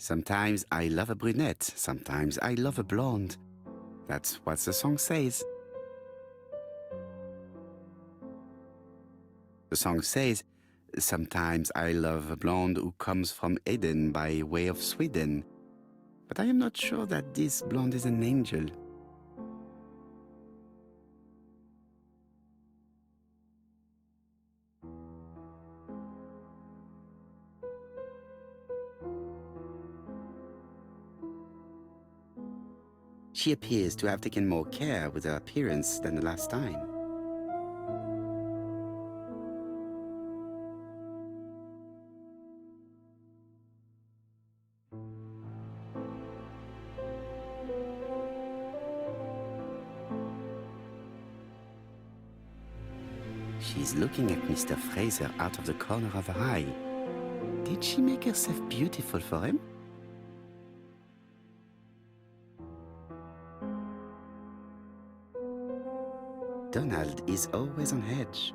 Sometimes I love a brunette, sometimes I love a blonde. That's what the song says. The song says, sometimes I love a blonde who comes from Eden by way of Sweden. But I am not sure that this blonde is an angel. She appears to have taken more care with her appearance than the last time. She's looking at Mr. Fraser out of the corner of her eye. Did she make herself beautiful for him? Donald is always on edge.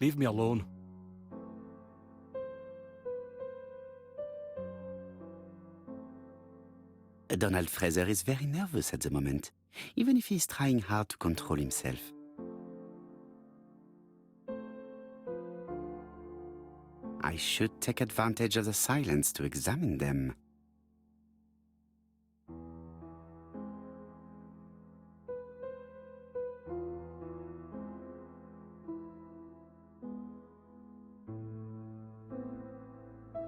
Leave me alone. Donald Fraser is very nervous at the moment, even if he is trying hard to control himself. I should take advantage of the silence to examine them.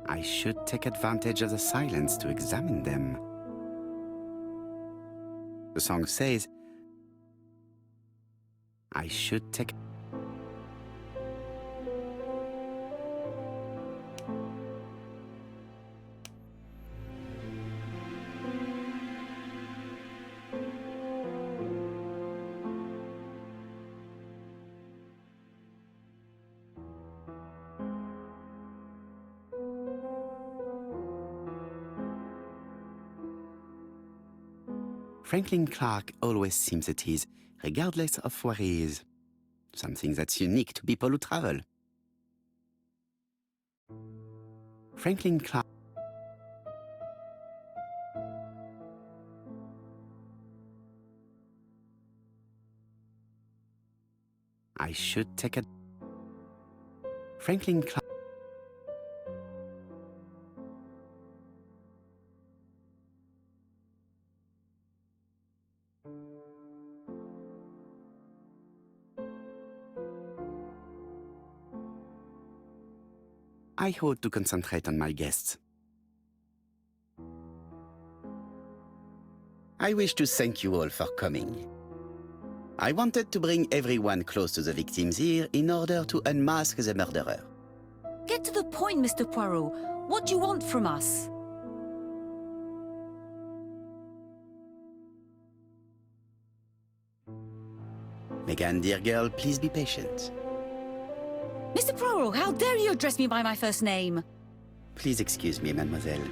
I should take advantage of the silence to examine them. The song says, I should take... Franklin Clarke always seems at ease, regardless of where he is. Something that's unique to people who travel. Franklin Clarke. I should take a... Franklin Clarke. I ought to concentrate on my guests. I wish to thank you all for coming. I wanted to bring everyone close to the victims here in order to unmask the murderer. Get to the point, Mr. Poirot. What do you want from us? Megan, dear girl, please be patient. Mr. Poirot, how dare you address me by my first name? Please excuse me, mademoiselle.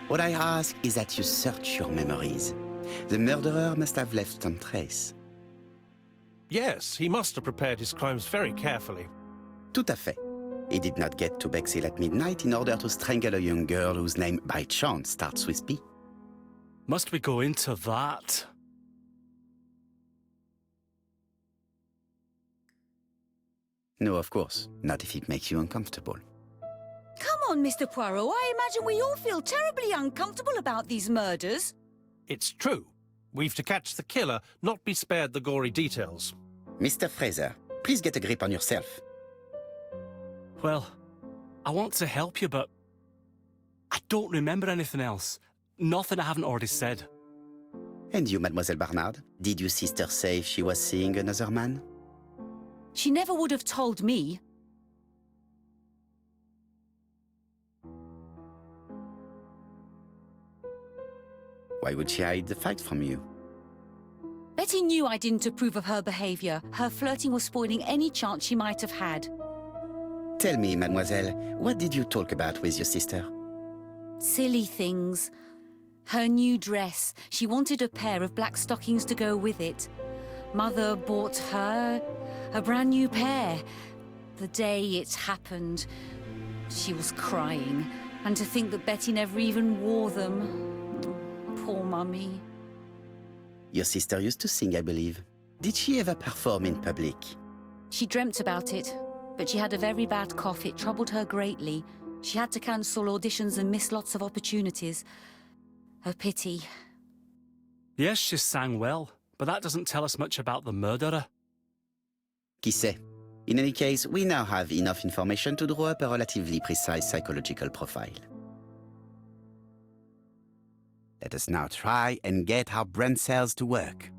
What I ask is that you search your memories. The murderer must have left some trace. Yes, he must have prepared his crimes very carefully. Tout à fait. He did not get to Bexhill at midnight in order to strangle a young girl whose name by chance starts with P. Must we go into that? No, of course. Not if it makes you uncomfortable. Come on, Mr. Poirot. I imagine we all feel terribly uncomfortable about these murders. It's true. We've to catch the killer, not be spared the gory details. Mr. Fraser, please get a grip on yourself. Well, I want to help you, but I don't remember anything else. Nothing I haven't already said. And you, Mademoiselle Barnard, did your sister say she was seeing another man? She never would have told me. Why would she hide the fact from you? Betty knew I didn't approve of her behavior. Her flirting was spoiling any chance she might have had. Tell me, mademoiselle, what did you talk about with your sister? Silly things. Her new dress. She wanted a pair of black stockings to go with it. Mother bought her a brand new pair. The day it happened, she was crying. And to think that Betty never even wore them. Poor Mummy. Your sister used to sing, I believe. Did she ever perform in public? She dreamt about it, but she had a very bad cough. It troubled her greatly. She had to cancel auditions and miss lots of opportunities. A pity. Yes, she sang well, but that doesn't tell us much about the murderer. Qui sait? In any case, we now have enough information to draw up a relatively precise psychological profile. Let us now try and get our brain cells to work.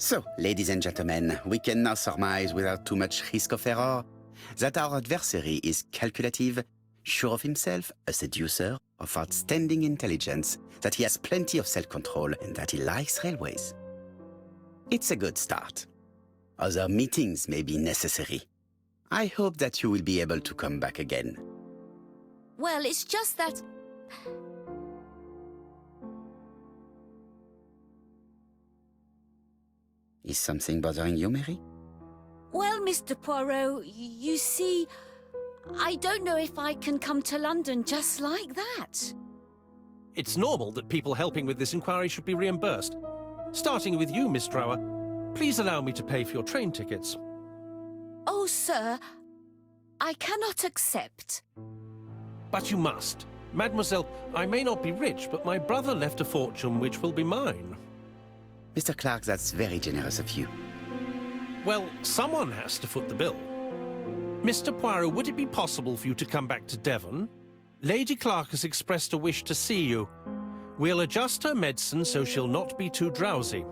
So, ladies and gentlemen, we can now surmise without too much risk of error that our adversary is calculative, sure of himself, a seducer of outstanding intelligence, that he has plenty of self-control, and that he likes railways. It's a good start. Other meetings may be necessary. I hope that you will be able to come back again. Well, it's just that... Is something bothering you, Mary? Well, Mr. Poirot, you see, I don't know if I can come to London just like that. It's normal that people helping with this inquiry should be reimbursed. Starting with you, Miss Drower. Please allow me to pay for your train tickets. Oh, sir, I cannot accept. But you must. Mademoiselle, I may not be rich, but my brother left a fortune which will be mine. Mr. Clarke, that's very generous of you. Well, someone has to foot the bill. Mr. Poirot, would it be possible for you to come back to Devon? Lady Clarke has expressed a wish to see you. We'll adjust her medicine so she'll not be too drowsy.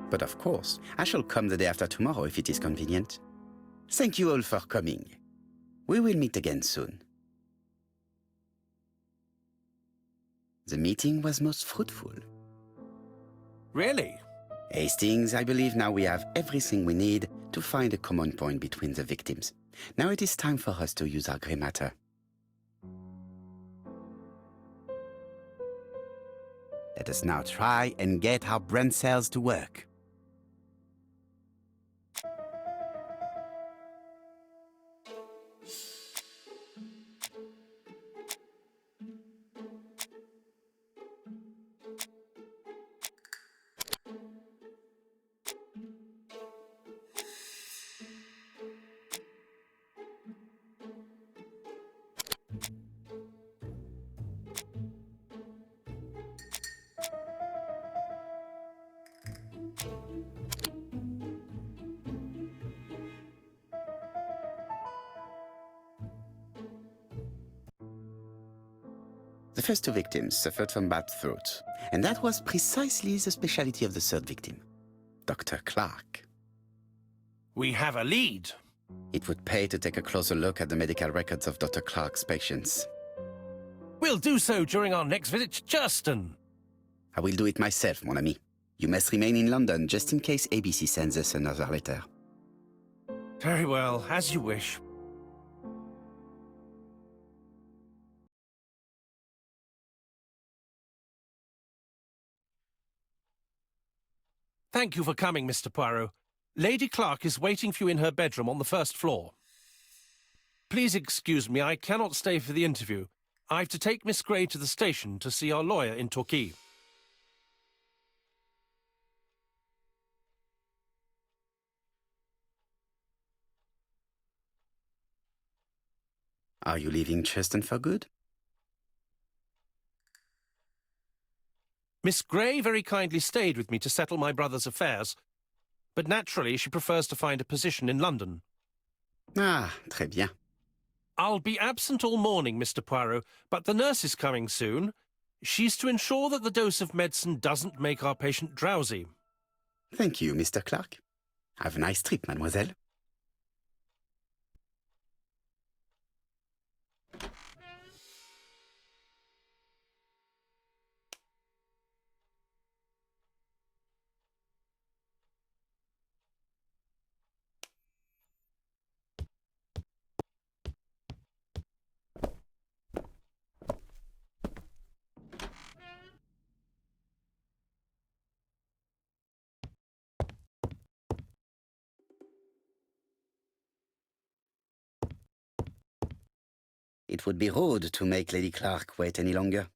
But of course, I shall come the day after tomorrow if it is convenient. Thank you all for coming. We will meet again soon. The meeting was most fruitful. Really? Hastings, I believe now we have everything we need to find a common point between the victims. Now it is time for us to use our grey matter. Let us now try and get our brain cells to work. The first two victims suffered from bad throat, and that was precisely the specialty of the third victim, Dr. Clarke. We have a lead. It would pay to take a closer look at the medical records of Dr. Clarke's patients. We'll do so during our next visit to Churston. I will do it myself, mon ami. You must remain in London just in case ABC sends us another letter. Very well, as you wish. Thank you for coming, Mr. Poirot. Lady Clarke is waiting for you in her bedroom on the first floor. Please excuse me, I cannot stay for the interview. I have to take Miss Grey to the station to see our lawyer in Torquay. Are you leaving Churston for good? Miss Grey very kindly stayed with me to settle my brother's affairs, but naturally she prefers to find a position in London. Ah, très bien. I'll be absent all morning, Mr. Poirot, but the nurse is coming soon. She's to ensure that the dose of medicine doesn't make our patient drowsy. Thank you, Mr. Clarke. Have a nice trip, mademoiselle. It would be rude to make Lady Clarke wait any longer.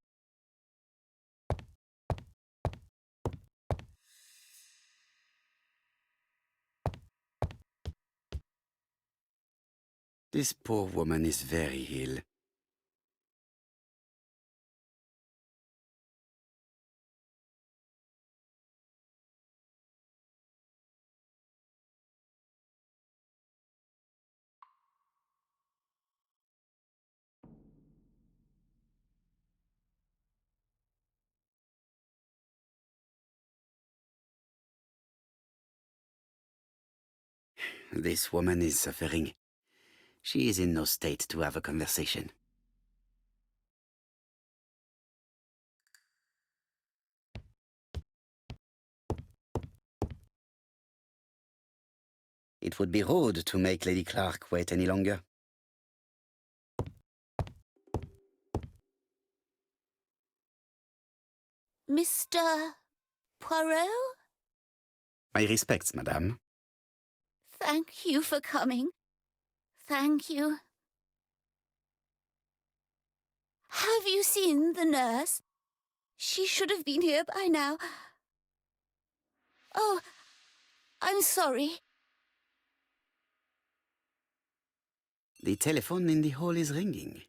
This poor woman is very ill. This woman is suffering. She is in no state to have a conversation. It would be rude to make Lady Clarke wait any longer. Mr. Poirot? My respects, madame. Thank you for coming. Thank you. Have you seen the nurse? She should have been here by now. Oh, I'm sorry. The telephone in the hall is ringing.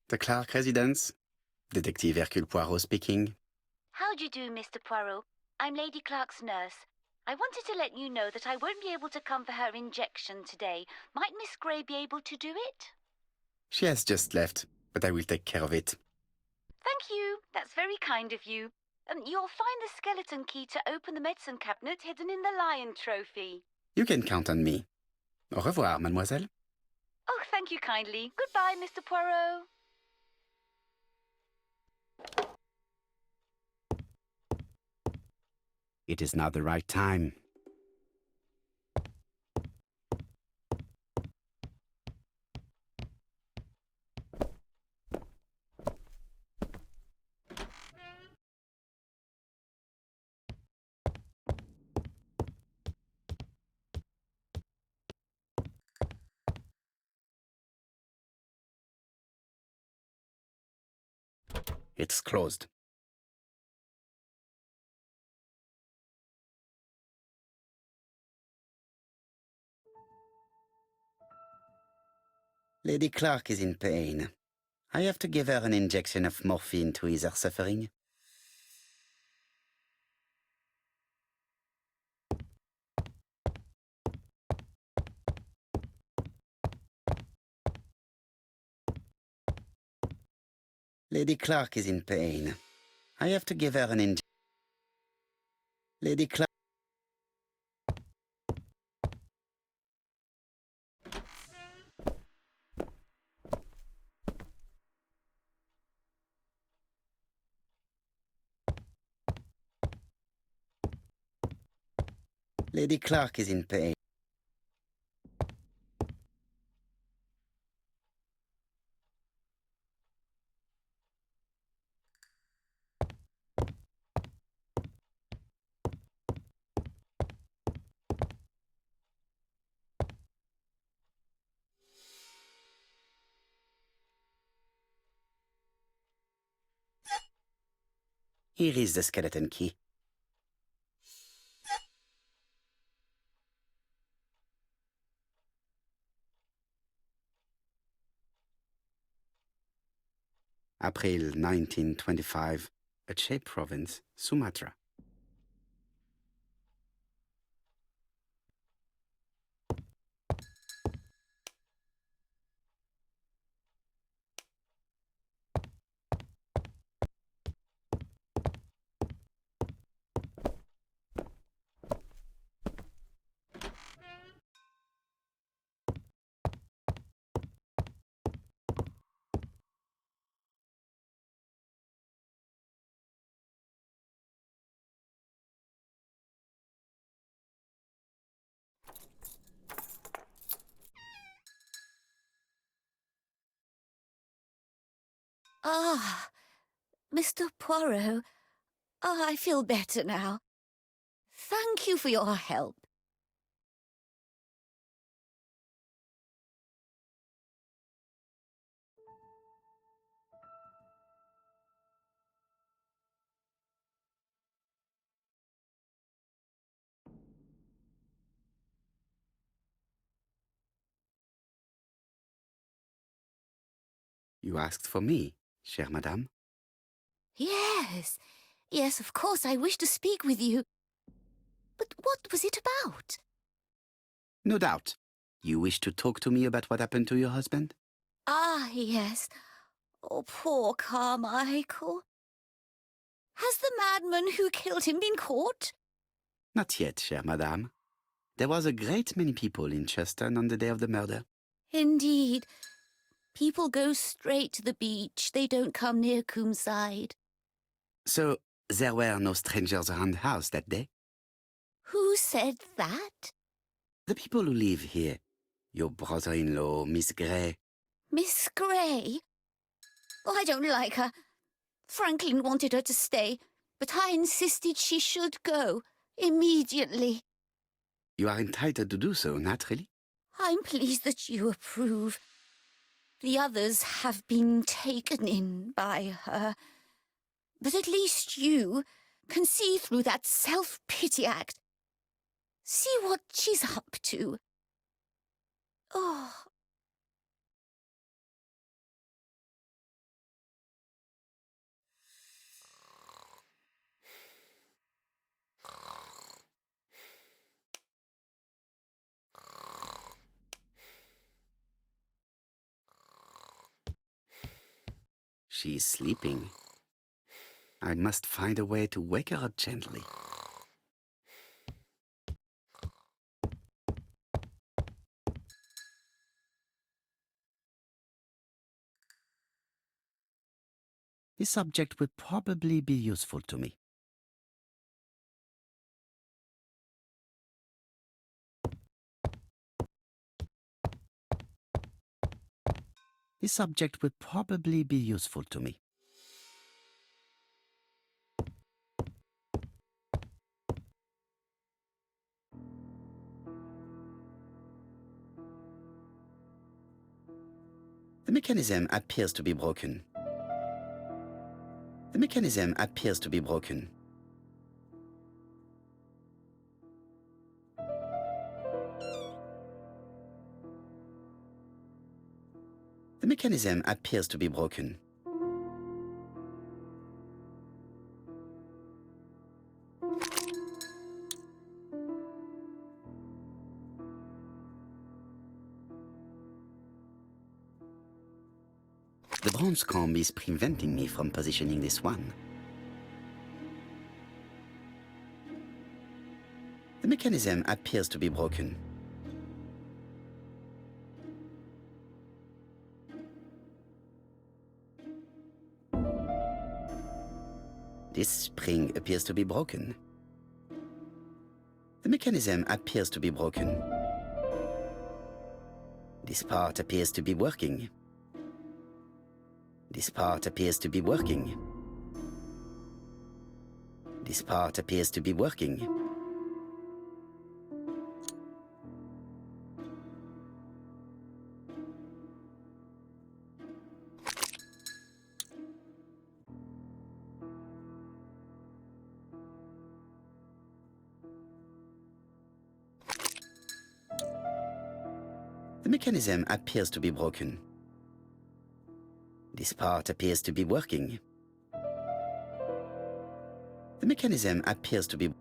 The Clarke residence. Detective Hercule Poirot speaking. How do you do, Mr. Poirot? I'm Lady Clarke's nurse. I wanted to let you know that I won't be able to come for her injection today. Might Miss Grey be able to do it? She has just left, but I will take care of it. Thank you. That's very kind of you. You'll find the skeleton key to open the medicine cabinet hidden in the lion trophy. You can count on me. Au revoir, mademoiselle. Oh, thank you kindly. Goodbye, Mr. Poirot. It is now the right time. It's closed. Lady Clarke is in pain. I have to give her an injection of morphine to ease her suffering. Lady Clarke is in pain. I have to give her an injection. Lady Clarke. Lady Clarke is in pain. Here is the skeleton key. April 1925, Aceh Province, Sumatra. Ah, Mr. Poirot. Ah, I feel better now. Thank you for your help. You asked for me, chère madame. Yes, yes, of course, I wish to speak with you. But what was it about? No doubt. You wish to talk to me about what happened to your husband? Ah, yes. Oh, poor Carmichael. Has the madman who killed him been caught? Not yet, chère madame. There was a great many people in Cheston on the day of the murder. Indeed. People go straight to the beach. They don't come near Coomside. So, there were no strangers around the house that day? Who said that? The people who live here. Your brother-in-law, Miss Gray. Miss Gray? Oh, I don't like her. Franklin wanted her to stay, but I insisted she should go immediately. You are entitled to do so, naturally. I'm pleased that you approve. The others have been taken in by her. But at least you can see through that self-pity act. See what she's up to. Oh. She is sleeping. I must find a way to wake her up gently. This object will probably be useful to me. This object will probably be useful to me. The mechanism appears to be broken. The mechanism appears to be broken. The mechanism appears to be broken. The bronze comb is preventing me from positioning this one. The mechanism appears to be broken. This spring appears to be broken. The mechanism appears to be broken. This part appears to be working. This part appears to be working. This part appears to be working. The mechanism appears to be broken. This part appears to be working. The mechanism appears to be...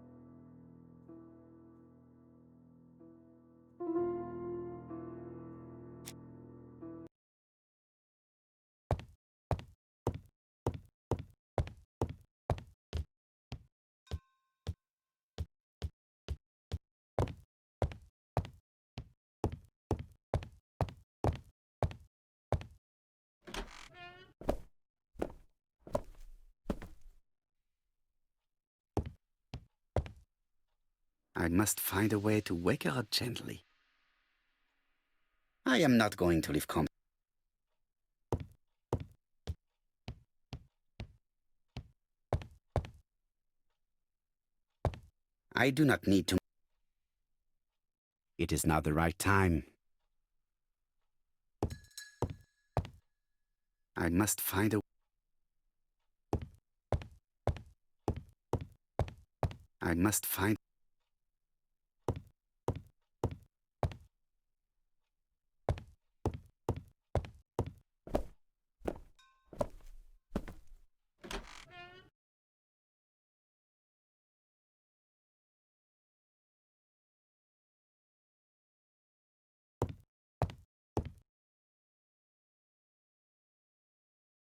I must find a way to wake her up gently. I am not going to leave I do not need to... It is not the right time. I must find a... I must find...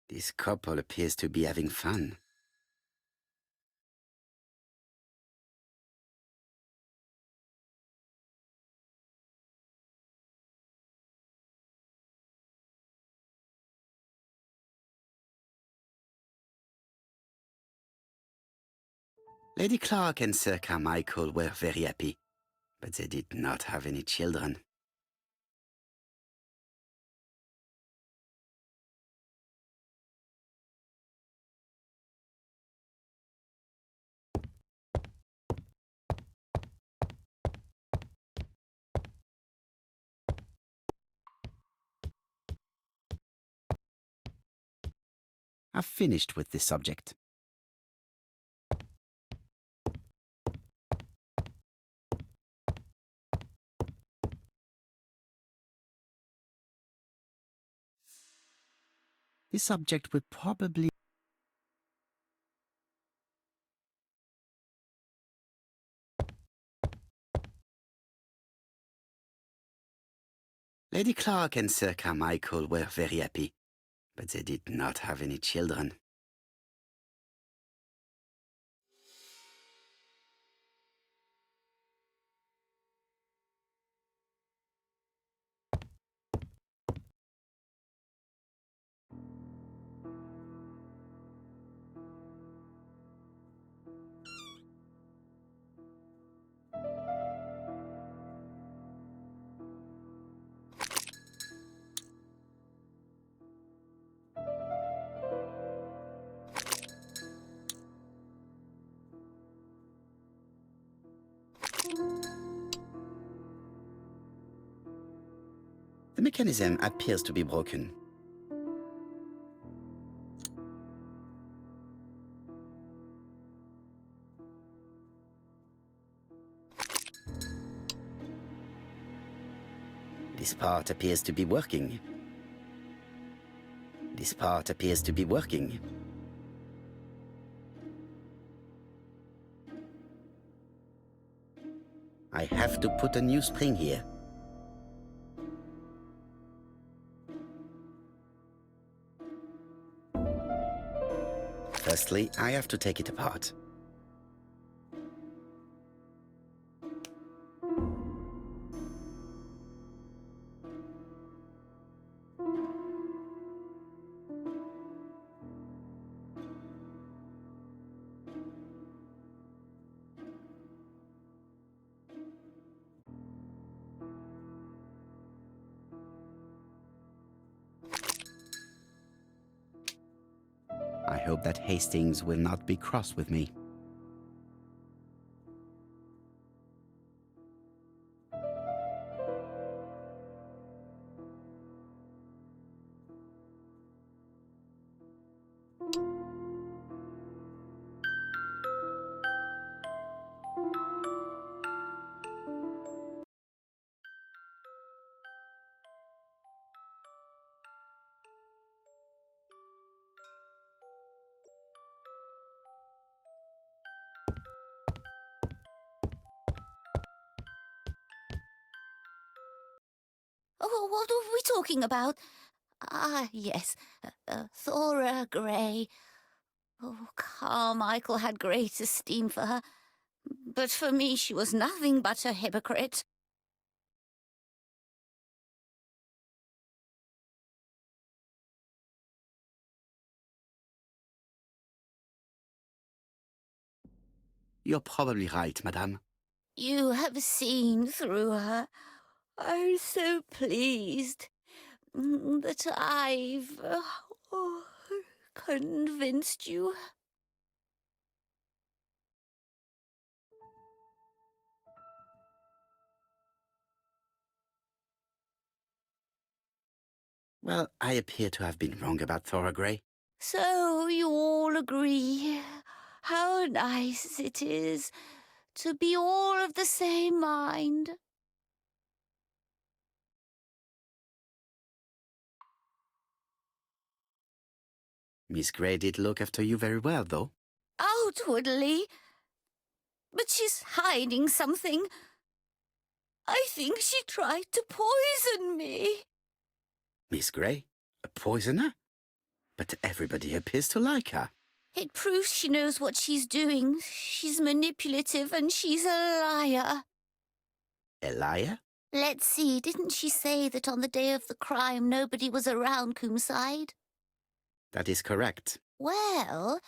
This couple appears to be having fun. Lady Clarke and Sir Carmichael were very happy, but they did not have any children. I've finished with this subject. This subject will probably... Lady Clarke and Sir Carmichael were very happy, but they did not have any children. The mechanism appears to be broken. This part appears to be working. This part appears to be working. I have to put a new spring here. Firstly, I have to take it apart. I hope that Hastings will not be cross with me. Oh, what were we talking about? Ah, yes, Thora Grey. Oh, Carmichael had great esteem for her, but for me she was nothing but a hypocrite. You're probably right, madame. You have seen through her. I'm so pleased that I've convinced you. Well, I appear to have been wrong about Thora Grey. So you all agree. How nice it is to be all of the same mind. Miss Grey did look after you very well, though. Outwardly. But she's hiding something. I think she tried to poison me. Miss Grey? A poisoner? But everybody appears to like her. It proves she knows what she's doing. She's manipulative and she's a liar. A liar? Let's see, didn't she say that on the day of the crime nobody was around Coomside? That is correct. Well,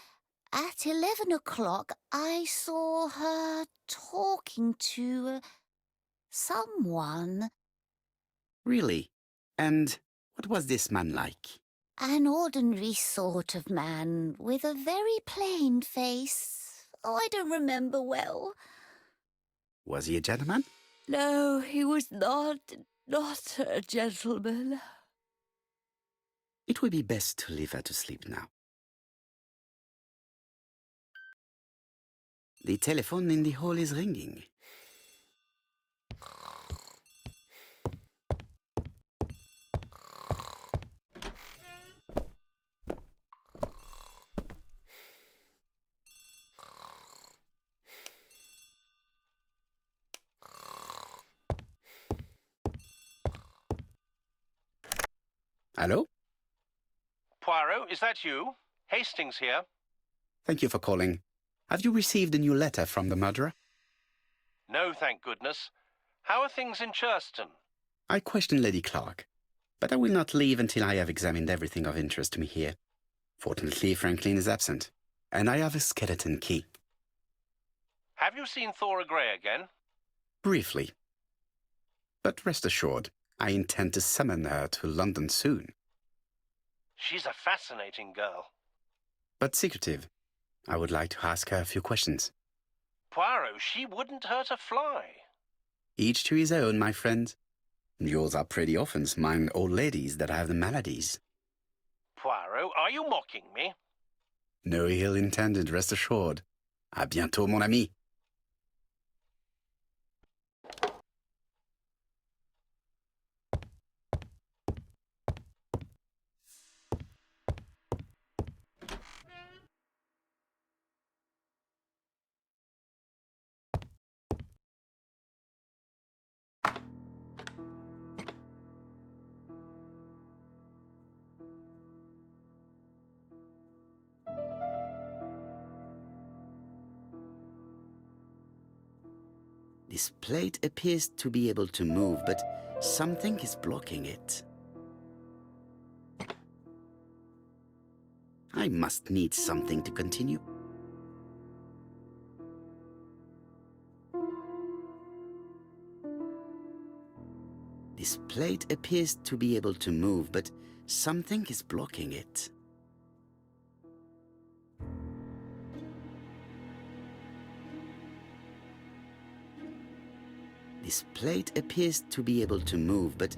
at 11 o'clock I saw her talking to someone. Really? And what was this man like? An ordinary sort of man with a very plain face. Oh, I don't remember well. Was he a gentleman? No, he was not a gentleman. It would be best to leave her to sleep now. The telephone in the hall is ringing. Hello? Poirot, is that you? Hastings here. Thank you for calling. Have you received a new letter from the murderer? No, thank goodness. How are things in Churston? I questioned Lady Clarke, but I will not leave until I have examined everything of interest to me here. Fortunately, Franklin is absent, and I have a skeleton key. Have you seen Thora Grey again? Briefly. But rest assured, I intend to summon her to London soon. She's a fascinating girl. But secretive. I would like to ask her a few questions. Poirot, she wouldn't hurt a fly. Each to his own, my friend. Yours are pretty often mine old ladies that have the maladies. Poirot, are you mocking me? No ill intended, rest assured. À bientôt, mon ami. This plate appears to be able to move, but something is blocking it. I must need something to continue. This plate appears to be able to move, but something is blocking it. This plate appears to be able to move, but